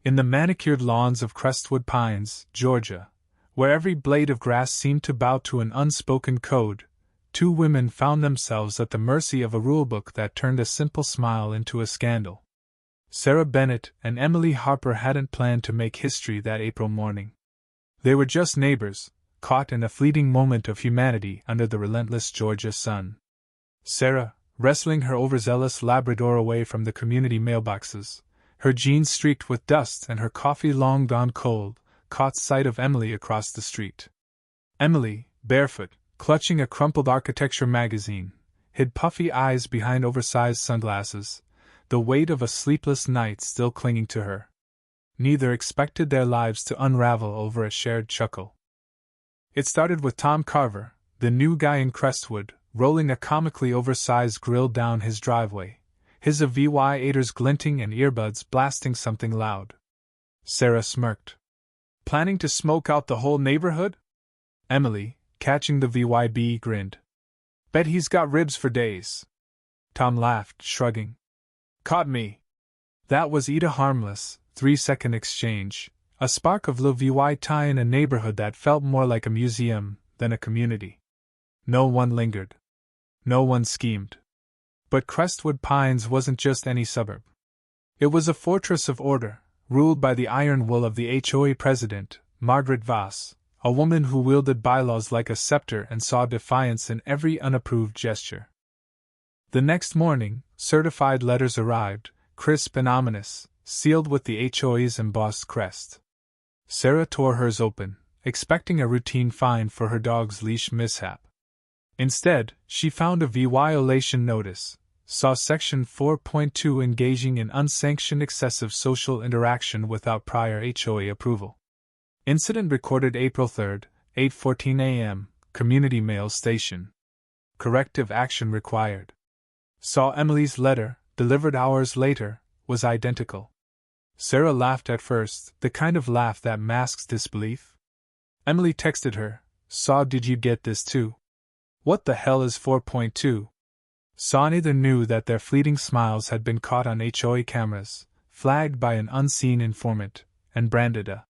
In the manicured lawns of Crestwood Pines, Georgia, where every blade of grass seemed to bow to an unspoken code, two women found themselves at the mercy of a rulebook that turned a simple smile into a scandal. Sarah Bennett and Emily Harper hadn't planned to make history that April morning. They were just neighbors, caught in a fleeting moment of humanity under the relentless Georgia sun. Sarah, wrestling her overzealous Labrador away from the community mailboxes, her jeans streaked with dust and her coffee long gone cold, caught sight of Emily across the street. Emily, barefoot, clutching a crumpled architecture magazine, hid puffy eyes behind oversized sunglasses, the weight of a sleepless night still clinging to her. Neither expected their lives to unravel over a shared chuckle. It started with Tom Carver, the new guy in Crestwood, rolling a comically oversized grill down his driveway, his VY8ers glinting and earbuds blasting something loud. Sarah smirked. Planning to smoke out the whole neighborhood? Emily, catching the VYB, grinned. Bet he's got ribs for days. Tom laughed, shrugging. Caught me. That was Ida harmless, 3-second exchange, a spark of VY tie in a neighborhood that felt more like a museum than a community. No one lingered. No one schemed. But Crestwood Pines wasn't just any suburb. It was a fortress of order, ruled by the iron will of the HOA president, Margaret Voss, a woman who wielded bylaws like a scepter and saw defiance in every unapproved gesture. The next morning, certified letters arrived, crisp and ominous, sealed with the HOA's embossed crest. Sarah tore hers open, expecting a routine fine for her dog's leash mishap. Instead, she found a violation notice, saw Section 4.2 engaging in unsanctioned excessive social interaction without prior HOA approval. Incident recorded April 3, 8:14 a.m., Community Mail Station. Corrective action required. Saw Emily's letter, delivered hours later, was identical. Sarah laughed at first, the kind of laugh that masks disbelief. Emily texted her, Saw, did you get this too? What the hell is 4.2? Saw neither knew that their fleeting smiles had been caught on HOA cameras, flagged by an unseen informant, and branded a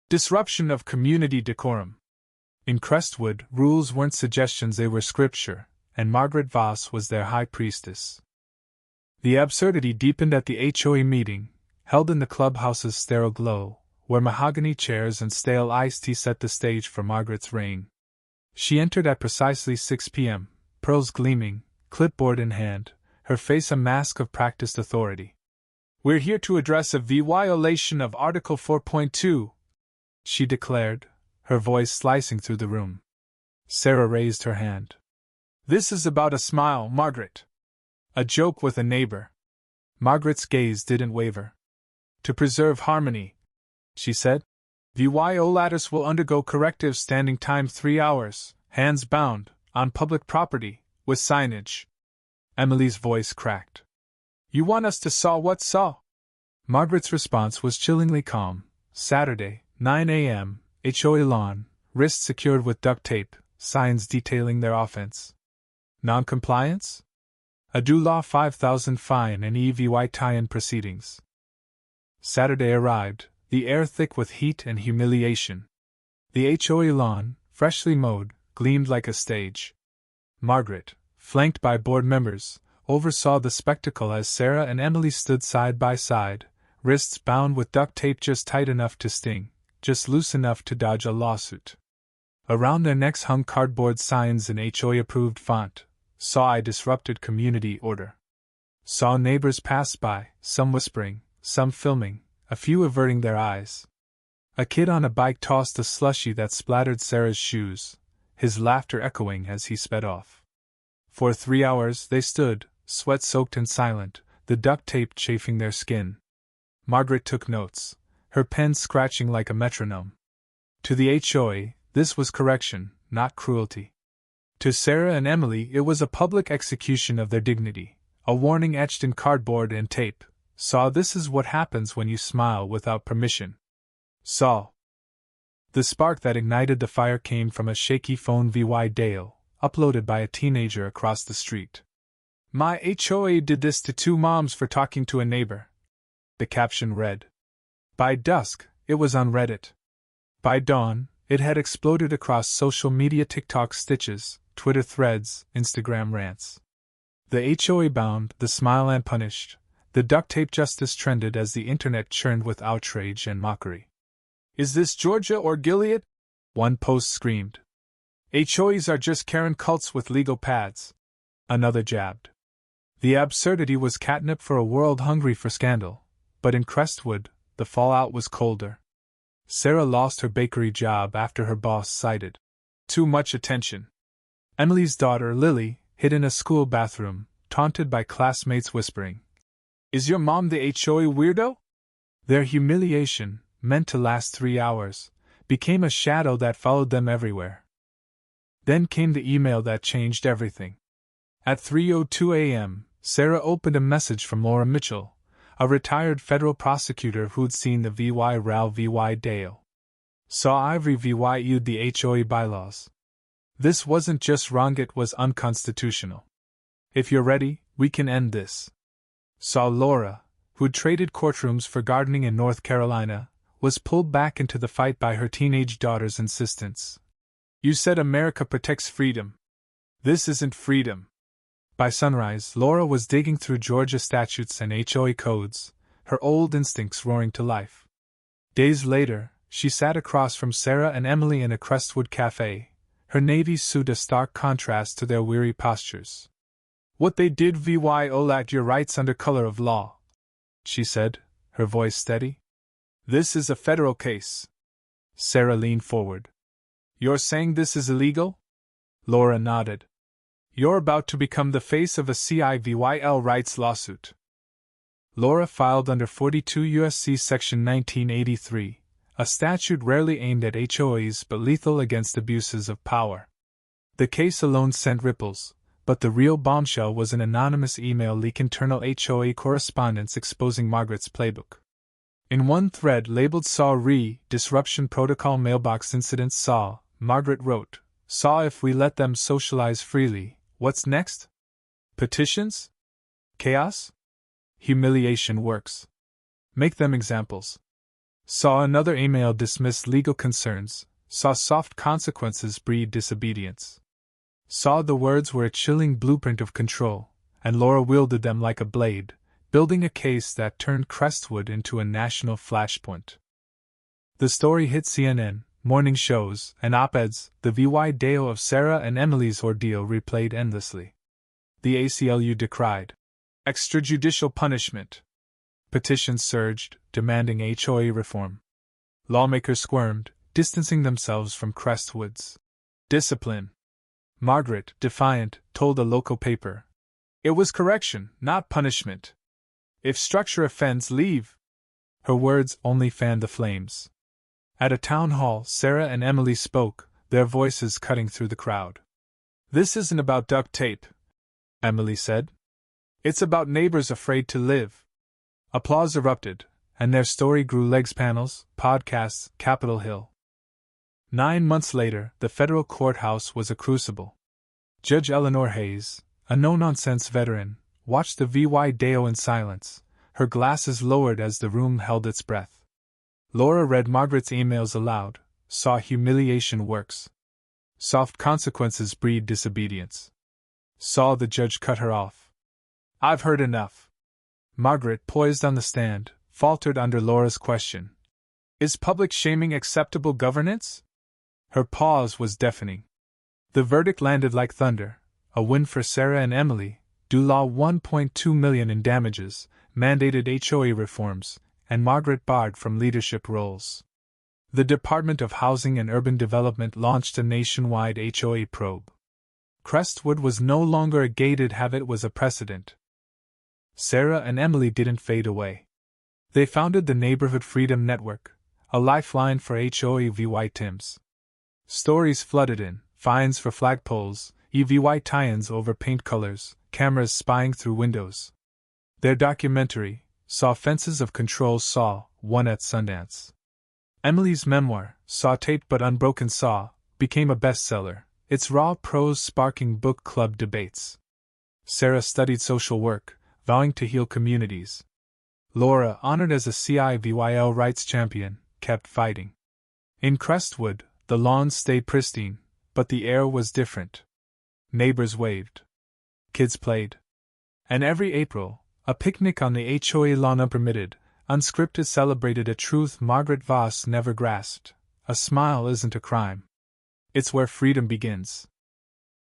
disruption of community decorum. In Crestwood, rules weren't suggestions, they were scripture, and Margaret Voss was their high priestess. The absurdity deepened at the HOA meeting, held in the clubhouse's sterile glow, where mahogany chairs and stale iced tea set the stage for Margaret's reign. She entered at precisely 6 p.m., pearls gleaming, clipboard in hand, her face a mask of practiced authority. We're here to address a violation of Article 4.2, she declared, her voice slicing through the room. Sarah raised her hand. This is about a smile, Margaret. A joke with a neighbor. Margaret's gaze didn't waver. To preserve harmony, she said, violators will undergo corrective standing time 3 hours, hands bound, on public property, with signage. Emily's voice cracked. You want us to saw what saw? Margaret's response was chillingly calm. Saturday, 9 a.m., HOA lawn, wrists secured with duct tape, signs detailing their offense. Non-compliance? A due law $5,000 fine and EVY tie-in proceedings. Saturday arrived, the air thick with heat and humiliation. The HOA lawn, freshly mowed, gleamed like a stage. Margaret, flanked by board members, oversaw the spectacle as Sarah and Emily stood side by side, wrists bound with duct tape just tight enough to sting, just loose enough to dodge a lawsuit. Around their necks hung cardboard signs in HOA-approved font, Saw I disrupted community order. Saw neighbors pass by, some whispering, some filming, a few averting their eyes. A kid on a bike tossed a slushie that splattered Sarah's shoes, his laughter echoing as he sped off. For 3 hours they stood, sweat-soaked and silent, the duct tape chafing their skin. Margaret took notes, her pen scratching like a metronome. To the HOA, this was correction, not cruelty. To Sarah and Emily it was a public execution of their dignity, a warning etched in cardboard and tape. Saw, this is what happens when you smile without permission. Saw. The spark that ignited the fire came from a shaky phone VY Dale, uploaded by a teenager across the street. My HOA did this to 2 moms for talking to a neighbor. The caption read. By dusk, it was on Reddit. By dawn, it had exploded across social media: TikTok stitches, Twitter threads, Instagram rants. The HOA bound, the smile and punished, the duct tape justice trended as the internet churned with outrage and mockery. "Is this Georgia or Gilead?" one post screamed. "HOAs are just Karen cults with legal pads," another jabbed. The absurdity was catnip for a world hungry for scandal, but in Crestwood, the fallout was colder. Sarah lost her bakery job after her boss cited too much attention. Emily's daughter, Lily, hid in a school bathroom, taunted by classmates whispering, "Is your mom the HOA weirdo?" Their humiliation, meant to last 3 hours, became a shadow that followed them everywhere. Then came the email that changed everything. At 3:02 a.m., Sarah opened a message from Laura Mitchell, a retired federal prosecutor who'd seen the VY Rao VY Dale. Saw Ivory VYU'd the HOA bylaws. This wasn't just wrong, it was unconstitutional. "If you're ready, we can end this." Saw Laura, who'd traded courtrooms for gardening in North Carolina, was pulled back into the fight by her teenage daughter's insistence. "You said America protects freedom. This isn't freedom." By sunrise, Laura was digging through Georgia statutes and HOA codes, her old instincts roaring to life. Days later, she sat across from Sarah and Emily in a Crestwood cafe, her navy suit a stark contrast to their weary postures. "What they did violate your rights under color of law," she said, her voice steady. "This is a federal case." Sarah leaned forward. "You're saying this is illegal?" Laura nodded. "You're about to become the face of a civil rights lawsuit." Laura filed under 42 U.S.C. Section 1983, a statute rarely aimed at HOAs but lethal against abuses of power. The case alone sent ripples, but the real bombshell was an anonymous email leak: internal HOA correspondence exposing Margaret's playbook. In one thread labeled SAW Disruption Protocol Mailbox Incident SAW, Margaret wrote, "SAW if we let them socialize freely, what's next? Petitions? Chaos? Humiliation works. Make them examples." SAW another email dismissed legal concerns, SAW soft consequences breed disobedience. SAW the words were a chilling blueprint of control, and Laura wielded them like a blade, building a case that turned Crestwood into a national flashpoint. The story hit CNN, morning shows, and op-eds. The VY Deo of Sarah and Emily's ordeal replayed endlessly. The ACLU decried extrajudicial punishment. Petitions surged, demanding HOA reform. Lawmakers squirmed, distancing themselves from Crestwood's discipline. Margaret, defiant, told a local paper, "It was correction, not punishment. If structure offends, leave." Her words only fanned the flames. At a town hall, Sarah and Emily spoke, their voices cutting through the crowd. "This isn't about duct tape," Emily said. "It's about neighbors afraid to live." Applause erupted, and their story grew legs: panels, podcasts, Capitol Hill. 9 months later, the federal courthouse was a crucible. Judge Eleanor Hayes, a no-nonsense veteran, watched the VY Deo in silence, her glasses lowered as the room held its breath. Laura read Margaret's emails aloud, SAW humiliation works. Soft consequences breed disobedience. SAW the judge cut her off. "I've heard enough." Margaret, poised on the stand, faltered under Laura's question. "Is public shaming acceptable governance?" Her pause was deafening. The verdict landed like thunder, a win for Sarah and Emily. Due law $1.2 million in damages, mandated HOA reforms, and Margaret barred from leadership roles. The Department of Housing and Urban Development launched a nationwide HOA probe. Crestwood was no longer a gated have, it was a precedent. Sarah and Emily didn't fade away. They founded the Neighborhood Freedom Network, a lifeline for HOA victims. Stories flooded in, fines for flagpoles, EVY tie-ins over paint colors, cameras spying through windows. Their documentary, SAW Fences of Control SAW, won at Sundance. Emily's memoir, SAW Taped but Unbroken SAW, became a bestseller, its raw prose sparking book club debates. Sarah studied social work, vowing to heal communities. Laura, honored as a civil rights champion, kept fighting. In Crestwood, the lawns stayed pristine, but the air was different. Neighbors waved. Kids played. And every April, a picnic on the HOA lawn unpermitted, unscripted celebrated a truth Margaret Voss never grasped: a smile isn't a crime. It's where freedom begins.